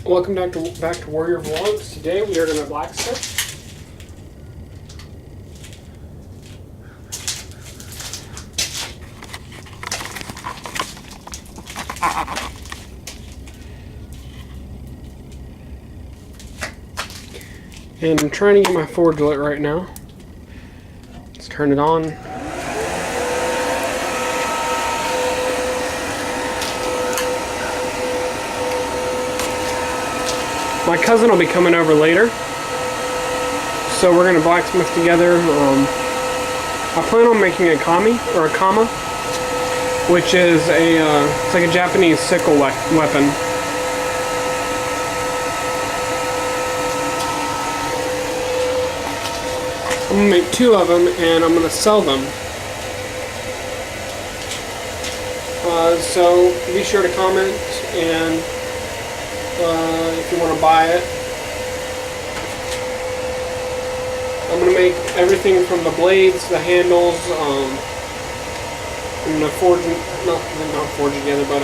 Welcome back to Warrior Vlogs. Today we are going to blacksmith. And I'm trying to get my forge lit right now. Let's turn it on. My cousin will be coming over later, so we're going to blacksmith together. I plan on making a kami, or a kama, which is it's like a Japanese sickle weapon. I'm going to make 2 of them, and I'm going to sell them. So be sure to comment and if you want to buy it. I'm going to make everything from the blades, the handles. I'm going to forge, not forge together, but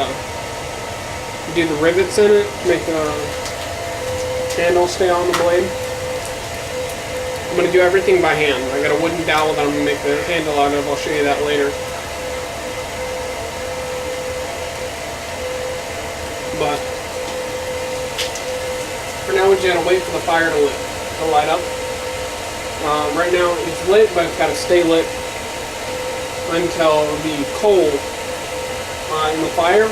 do the rivets in it, make the handles stay on the blade. I'm going to do everything by hand. I got a wooden dowel that I'm going to make the handle out of. I'll show you that later. But for now, we just gotta wait for the fire to light up. Right now it's lit, but it's gotta stay lit until the coal in the fire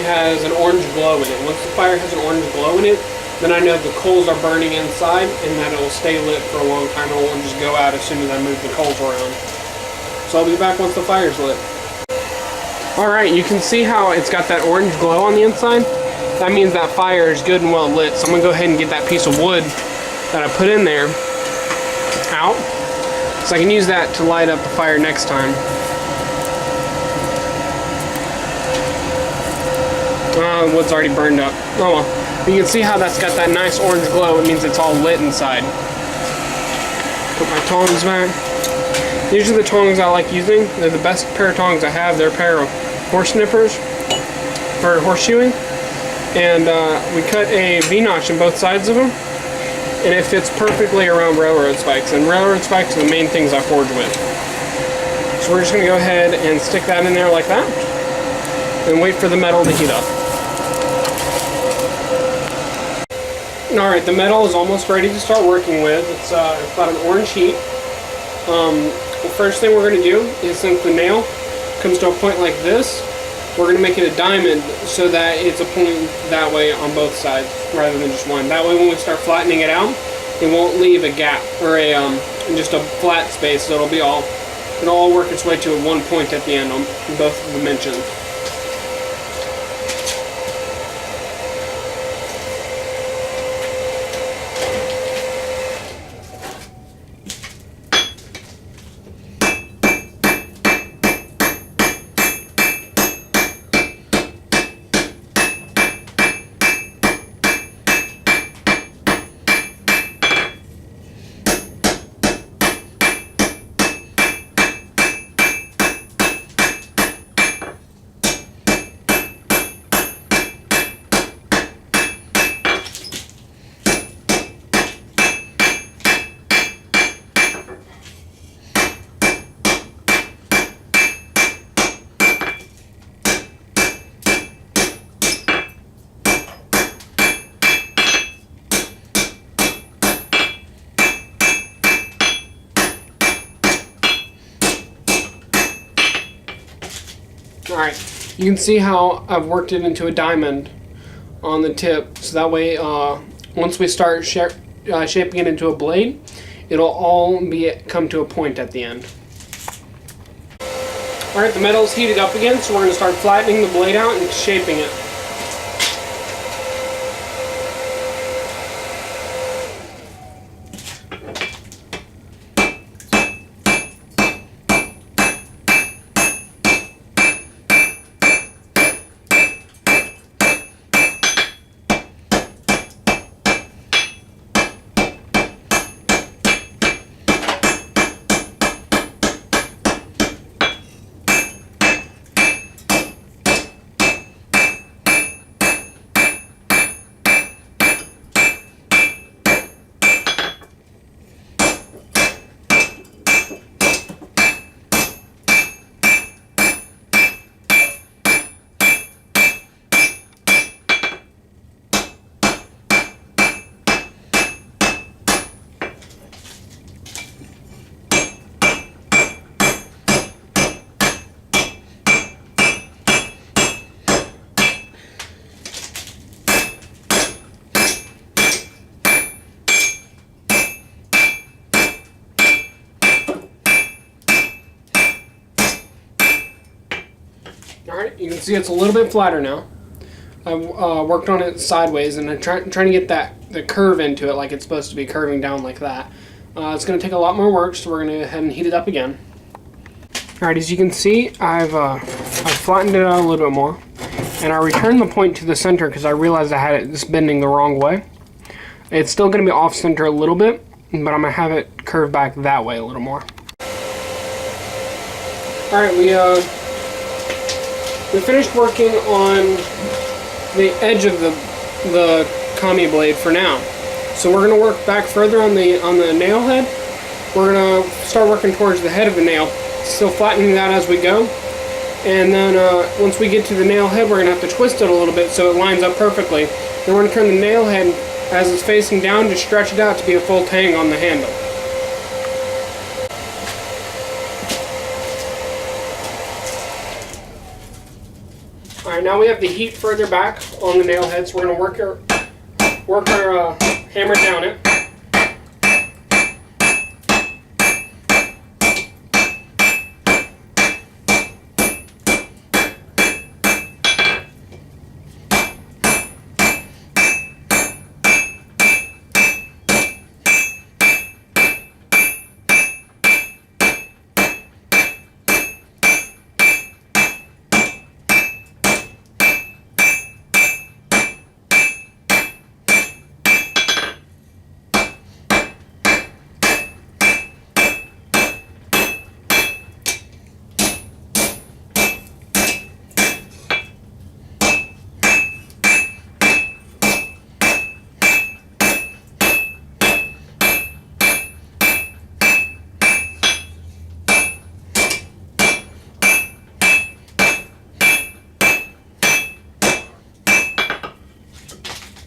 has an orange glow in it. Once the fire has an orange glow in it, then I know the coals are burning inside and that it will stay lit for a long time. It won't just go out as soon as I move the coals around. So I'll be back once the fire's lit. Alright, you can see how it's got that orange glow on the inside. That means that fire is good and well lit. So I'm going to go ahead and get that piece of wood that I put in there out, so I can use that to light up the fire next time. The wood's already burned up. Oh well. You can see how that's got that nice orange glow. It means it's all lit inside. Put my tongs back. These are the tongs I like using. They're the best pair of tongs I have. They're a pair of horse nippers for horseshoeing. And we cut a V-notch in both sides of them. And it fits perfectly around railroad spikes. And railroad spikes are the main things I forge with. So we're just going to go ahead and stick that in there like that. And wait for the metal to heat up. Alright, the metal is almost ready to start working with. It's got an orange heat. The first thing we're going to do is, since the nail comes to a point like this, we're going to make it a diamond so that it's a point that way on both sides rather than just one. That way when we start flattening it out, it won't leave a gap or just a flat space. So it'll all work its way to one point at the end on both dimensions. Alright, you can see how I've worked it into a diamond on the tip, so that way once we start shaping it into a blade, it'll all come to a point at the end. Alright, the metal's heated up again, so we're going to start flattening the blade out and shaping it. Alright, you can see it's a little bit flatter now. I've worked on it sideways, and I'm trying to get the curve into it like it's supposed to be, curving down like that. It's going to take a lot more work, so we're going to go ahead and heat it up again. Alright, as you can see, I've flattened it out a little bit more, and I returned the point to the center because I realized I had it bending the wrong way. It's still going to be off center a little bit, but I'm going to have it curve back that way a little more. Alright, we finished working on the edge of the commie blade for now. So we're going to work back further on the nail head. We're going to start working towards the head of the nail, still flattening that as we go. And then once we get to the nail head, we're going to have to twist it a little bit so it lines up perfectly. Then we're going to turn the nail head as it's facing down to stretch it out to be a full tang on the handle. Alright, now we have the heat further back on the nail head, so we're going to work our hammer down it.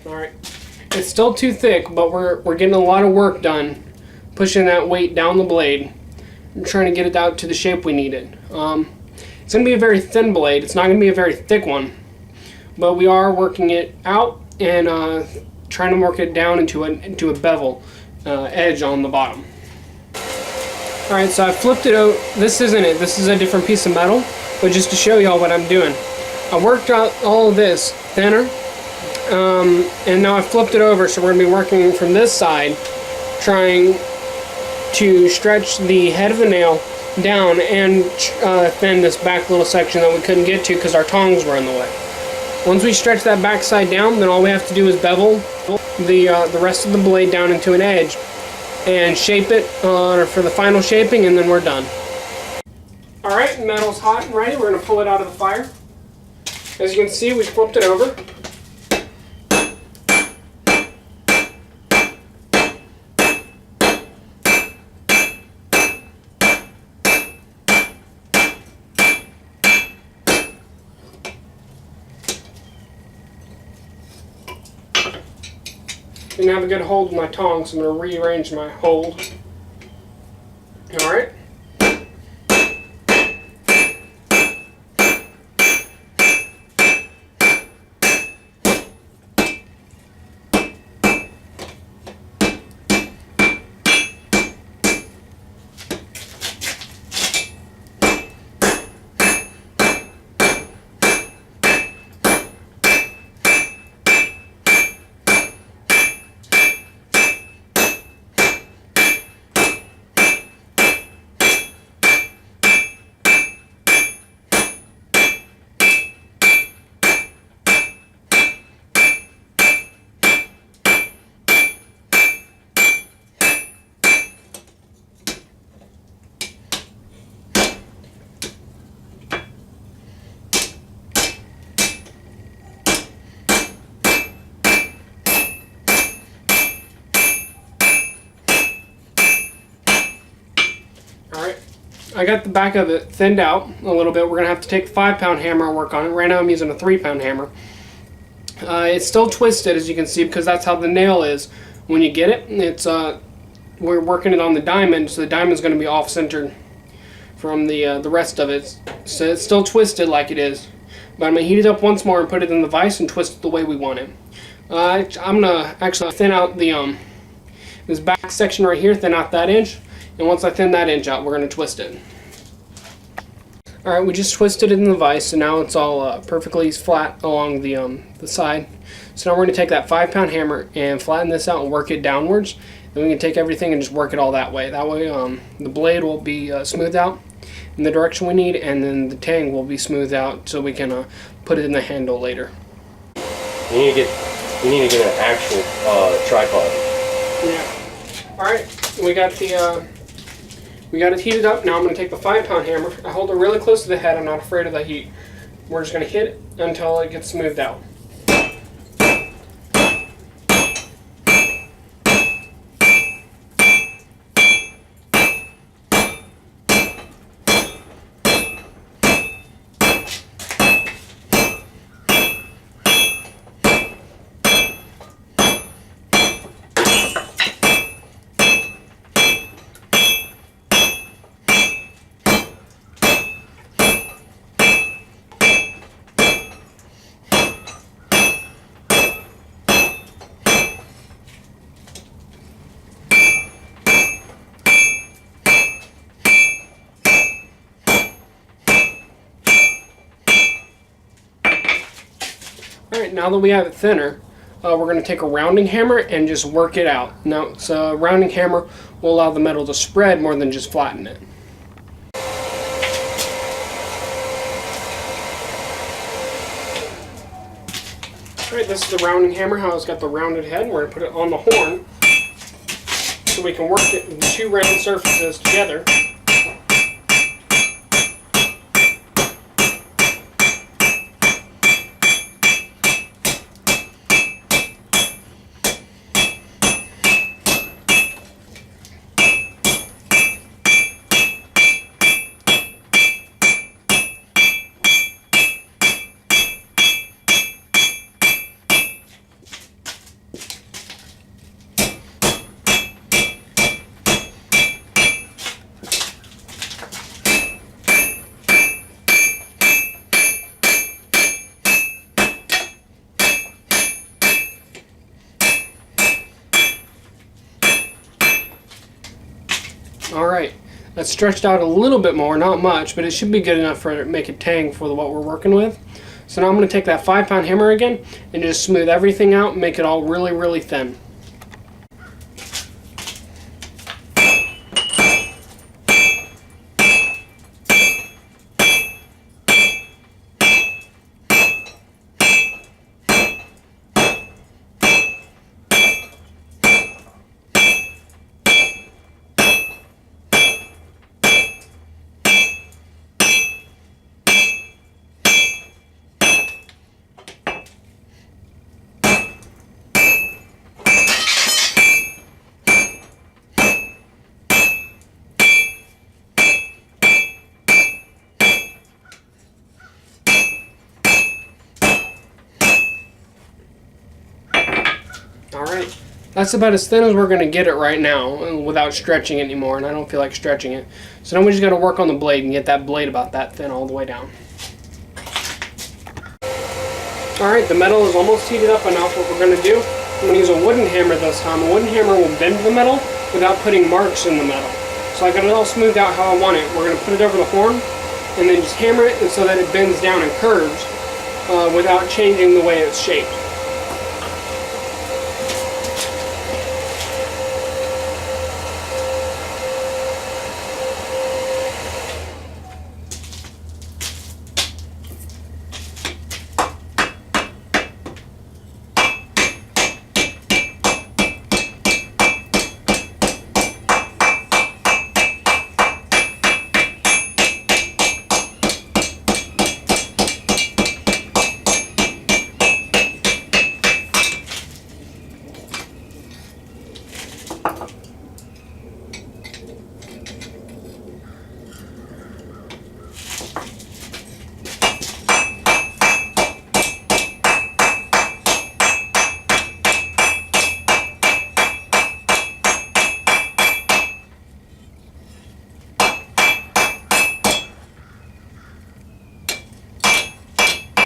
Alright, it's still too thick, but we're getting a lot of work done, pushing that weight down the blade and trying to get it out to the shape we need it. It's going to be a very thin blade. It's not going to be a very thick one, but we are working it out and trying to work it down into a bevel edge on the bottom. Alright, so I flipped it out. This isn't it. This is a different piece of metal, but just to show y'all what I'm doing. I worked out all of this thinner. And now I flipped it over, so we're going to be working from this side, trying to stretch the head of the nail down and thin this back little section that we couldn't get to because our tongs were in the way. Once we stretch that back side down, then all we have to do is bevel the rest of the blade down into an edge and shape it for the final shaping, and then we're done. Alright, metal's hot and ready. We're going to pull it out of the fire. As you can see, we flipped it over. Didn't have a good hold with my tongs, so I'm going to rearrange my hold. Alright. I got the back of it thinned out a little bit. We're going to have to take a 5-pound hammer and work on it. Right now I'm using a 3-pound hammer. It's still twisted, as you can see, because that's how the nail is when you get it. It's we're working it on the diamond, so the diamond's going to be off-centered from the rest of it. So it's still twisted like it is. But I'm going to heat it up once more and put it in the vise and twist it the way we want it. I'm going to actually thin out the this back section right here, thin out that inch. And once I thin that inch out, we're going to twist it. Alright, we just twisted it in the vise, so now it's all perfectly flat along the side. So now we're going to take that 5-pound hammer and flatten this out and work it downwards. Then we can take everything and just work it all that way. That way the blade will be smoothed out in the direction we need, and then the tang will be smoothed out so we can put it in the handle later. You need to get an actual tripod. Yeah. Alright, we got it heated up. Now I'm going to take the 5-pound hammer. I hold it really close to the head. I'm not afraid of the heat. We're just going to hit it until it gets smoothed out. Alright, now that we have it thinner, we're going to take a rounding hammer and just work it out. Now, so a rounding hammer will allow the metal to spread more than just flatten it. Alright, this is the rounding hammer, how it's got the rounded head. We're going to put it on the horn so we can work it with the 2 round surfaces together. Alright, that's stretched out a little bit more, not much, but it should be good enough for make it tang for what we're working with. So now I'm going to take that 5-pound hammer again and just smooth everything out and make it all really, really thin. Alright, that's about as thin as we're going to get it right now without stretching it anymore, and I don't feel like stretching it. So now we just got to work on the blade and get that blade about that thin all the way down. Alright, the metal is almost heated up enough. What we're going to do, I'm going to use a wooden hammer this time. A wooden hammer will bend the metal without putting marks in the metal. So I got it all smoothed out how I want it. We're going to put it over the horn and then just hammer it so that it bends down and curves without changing the way it's shaped.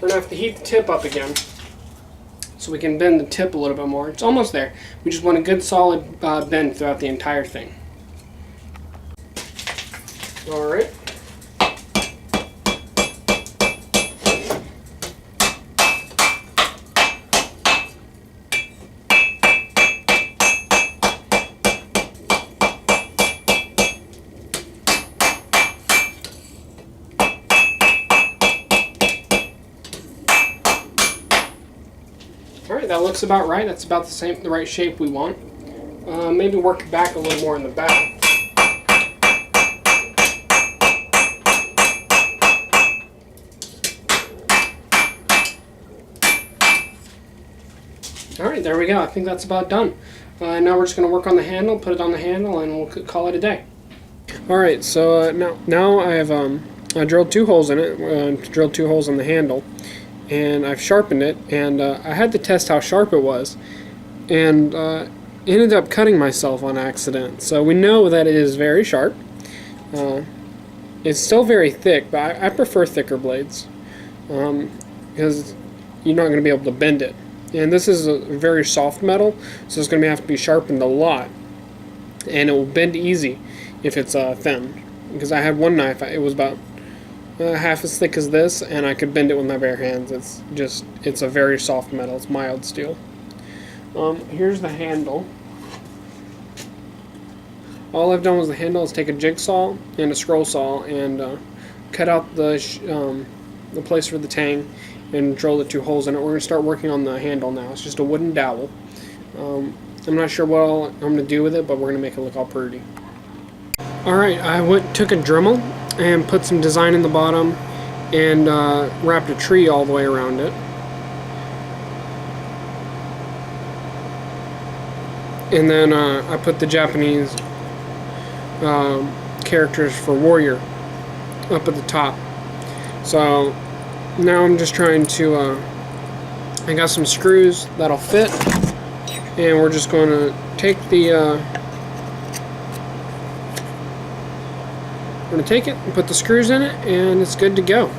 We're going to have to heat the tip up again so we can bend the tip a little bit more. It's almost there. We just want a good solid bend throughout the entire thing. Alright. looks about right. That's about the right shape we want. Maybe work back a little more in the back. Alright, there we go. I think that's about done. Now we're just going to work on the handle, put it on the handle, and we'll call it a day. Alright, so now I have I drilled 2 holes in it, drilled 2 holes in the handle, and I've sharpened it, and I had to test how sharp it was, and ended up cutting myself on accident. So we know that it is very sharp. It's still very thick, but I prefer thicker blades, because you're not going to be able to bend it. And this is a very soft metal, so it's going to have to be sharpened a lot, and it will bend easy if it's thin. Because I had one knife, it was about half as thick as this, and I could bend it with my bare hands. It's a very soft metal. It's mild steel. Here's the handle. All I've done with the handle is take a jigsaw and a scroll saw and cut out the place for the tang and drill the 2 holes in it. We're going to start working on the handle now. It's just a wooden dowel. I'm not sure what I'm going to do with it, but we're going to make it look all pretty. Alright, I took a Dremel and put some design in the bottom and wrapped a tree all the way around it. And then I put the Japanese characters for Warrior up at the top. So now I'm just trying to, I got some screws that'll fit, and we're just going to take the, we're going to take it and put the screws in it, and it's good to go.